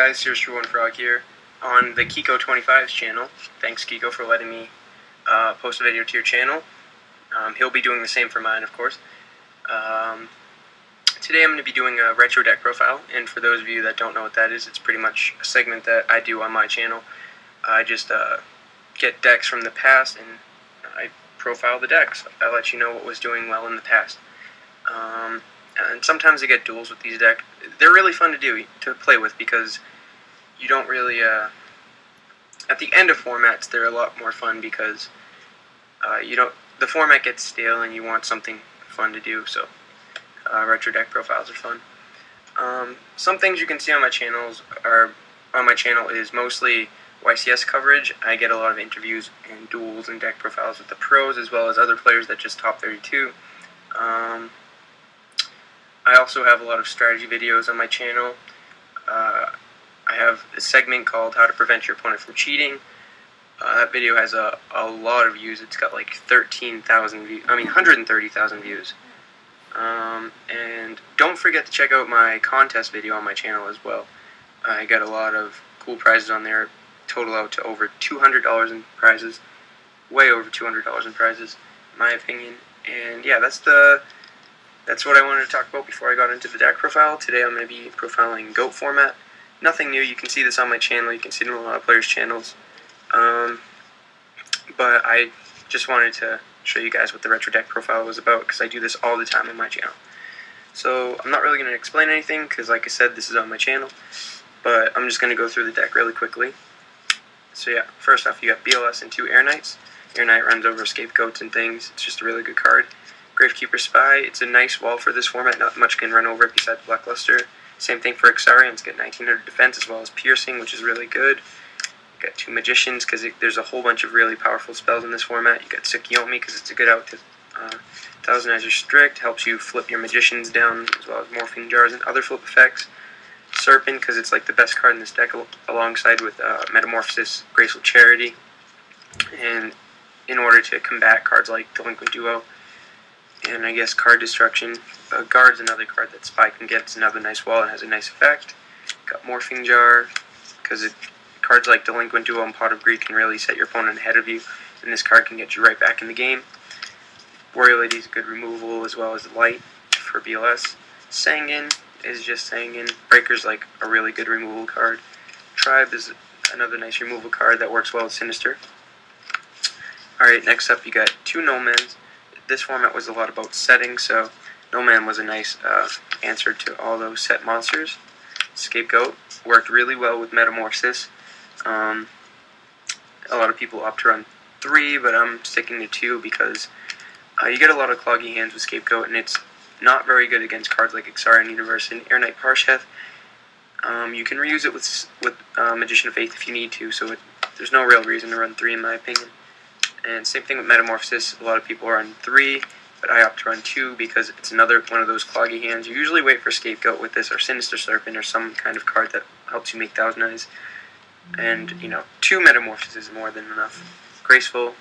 guys, here's True One Frog here on the Kiko25's channel. Thanks Kiko for letting me post a video to your channel. He'll be doing the same for mine, of course. Today I'm going to be doing a retro deck profile, and for those of you that don't know what that is, it's pretty much a segment that I do on my channel. I just get decks from the past and I profile the decks. I let you know what was doing well in the past. And sometimes I get duels with these decks. They're really fun to play with, because you don't really, at the end of formats, they're a lot more fun because the format gets stale and you want something fun to do, so retro deck profiles are fun. Some things you can see on my channel is mostly YCS coverage. I get a lot of interviews and duels and deck profiles with the pros, as well as other players that just top 32. I also have a lot of strategy videos on my channel. I have a segment called How to Prevent Your Opponent from Cheating. That video has a lot of views. It's got like 13,000 views. I mean 130,000 views. And don't forget to check out my contest video on my channel as well. I got a lot of cool prizes on there. Total out to over $200 in prizes. Way over $200 in prizes, in my opinion. And yeah, that's what I wanted to talk about before I got into the deck profile. Today I'm going to be profiling GOAT format. Nothing new. You can see this on my channel. You can see it on a lot of players' channels. But I just wanted to show you guys what the retro deck profile was about, because I do this all the time on my channel. So I'm not really going to explain anything, because like I said, this is on my channel. But I'm just going to go through the deck really quickly. So yeah, first off, you got BLS and 2 Air Knights. Air Knight runs over scapegoats and things. It's just a really good card. Gravekeeper Spy, it's a nice wall for this format. Not much can run over it besides Blackluster. Same thing for Exarian. It's got 1900 defense as well as piercing, which is really good. You got 2 Magicians, because there's a whole bunch of really powerful spells in this format. You got Tsukiyomi, because it's a good out to Thousand Eyes Restrict. Helps you flip your Magicians down, as well as Morphing Jars and other flip effects. Serpent, because it's like the best card in this deck, alongside with Metamorphosis, Graceful Charity. And in order to combat cards like Delinquent Duo, and I guess Card Destruction. Guard's another card that Spy can get. It's another nice wall and has a nice effect. Got Morphing Jar, because cards like Delinquent Duo and Pot of Greed can really set your opponent ahead of you, and this card can get you right back in the game. Warrior Lady is a good removal, as well as Light for BLS. Sangan is just Sangan. Breaker's like a really good removal card. Tribe is another nice removal card that works well with Sinister. Alright, next up you got 2 Nomans. This format was a lot about setting, so No Man was a nice answer to all those set monsters. Scapegoat worked really well with Metamorphosis. A lot of opt to run 3, but I'm sticking to 2 because you get a lot of cloggy hands with Scapegoat, and it's not very good against cards like Exarian Universe and Air Knight Parsheth. You can reuse it with Magician of Faith if you need to, so there's no real reason to run 3 in my opinion. And same thing with Metamorphosis. A lot of people run 3, but I opt to run 2 because it's another one of those cloggy hands. You usually wait for Scapegoat with this, or Sinister Serpent, or some kind of card that helps you make Thousand Eyes. And, 2 Metamorphosis is more than enough. Graceful,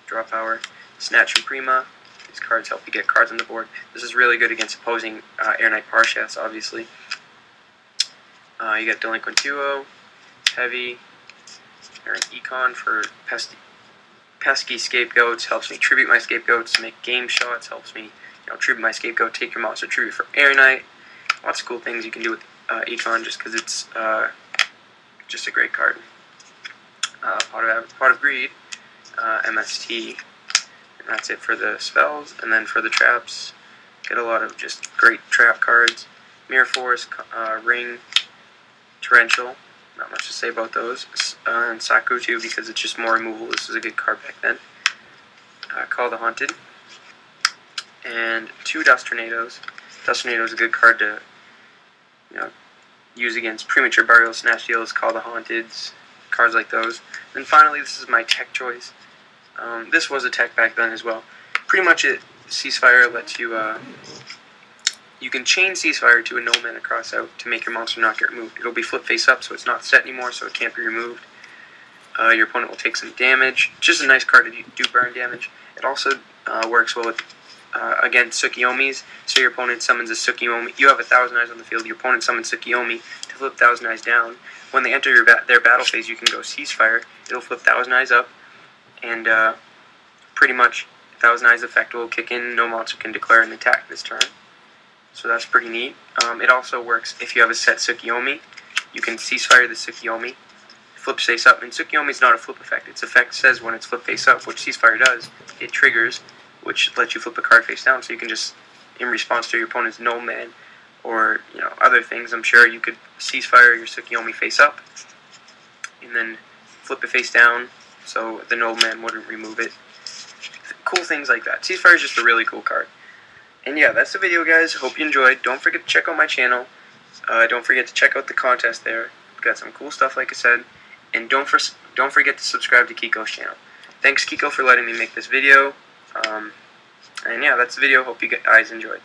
Draw Power, Snatch and Prima. These cards help you get cards on the board. This is really good against opposing Air Knight Parsheths, obviously. You got Delinquent Duo, Heavy, Econ for pesky scapegoats, helps me tribute my scapegoats, make game shots, helps me, tribute my scapegoat, take your monster tribute for Air Knight. Lots of cool things you can do with Econ, just because it's just a great card. Pot of Greed, MST, and that's it for the spells. And then for the traps, get a lot of just great trap cards. Mirror Force, Ring, Torrential. Not much to say about those. And Saku too, because it's just more removal. This was a good card back then. Call the Haunted. And 2 Dust Tornadoes. Dust Tornado is a good card to use against Premature Burial, Snatch Deals, Call the Haunteds, cards like those. And finally, this is my tech choice. This was a tech back then as well. Pretty much Ceasefire lets you you can chain Ceasefire to a No Mana cross out to make your monster not get removed. It'll be flip face up, so it's not set anymore, so it can't be removed. Your opponent will take some damage. Just a nice card to do burn damage. It also works well with against Tsukiyomis. So your opponent summons a Tsukiyomi. You have 1,000 eyes on the field. Your opponent summons Tsukiyomi to flip 1,000 eyes down. When they enter their battle phase, you can go Ceasefire. It'll flip 1,000 eyes up, and pretty much 1,000 eyes effect will kick in. No monster can declare an attack this turn. So that's pretty neat. It also works if you have a set Tsukiyomi. You can Ceasefire the Tsukiyomi, flip face up, and Tsukiyomi is not a flip effect. Its effect says when it's flip face up, which Ceasefire does, it triggers, which lets you flip a card face down. So you can just, in response to your opponent's No Man or other things, I'm sure you could Ceasefire your Tsukiyomi face up, and then flip it face down, so the No Man wouldn't remove it. Cool things like that. Ceasefire is just a really cool card. And yeah, that's the video, guys. Hope you enjoyed. Don't forget to check out my channel. Don't forget to check out the contest there. We've got some cool stuff, like I said. And don't forget to subscribe to Kiko's channel. Thanks, Kiko, for letting me make this video. And yeah, that's the video. Hope you guys enjoyed.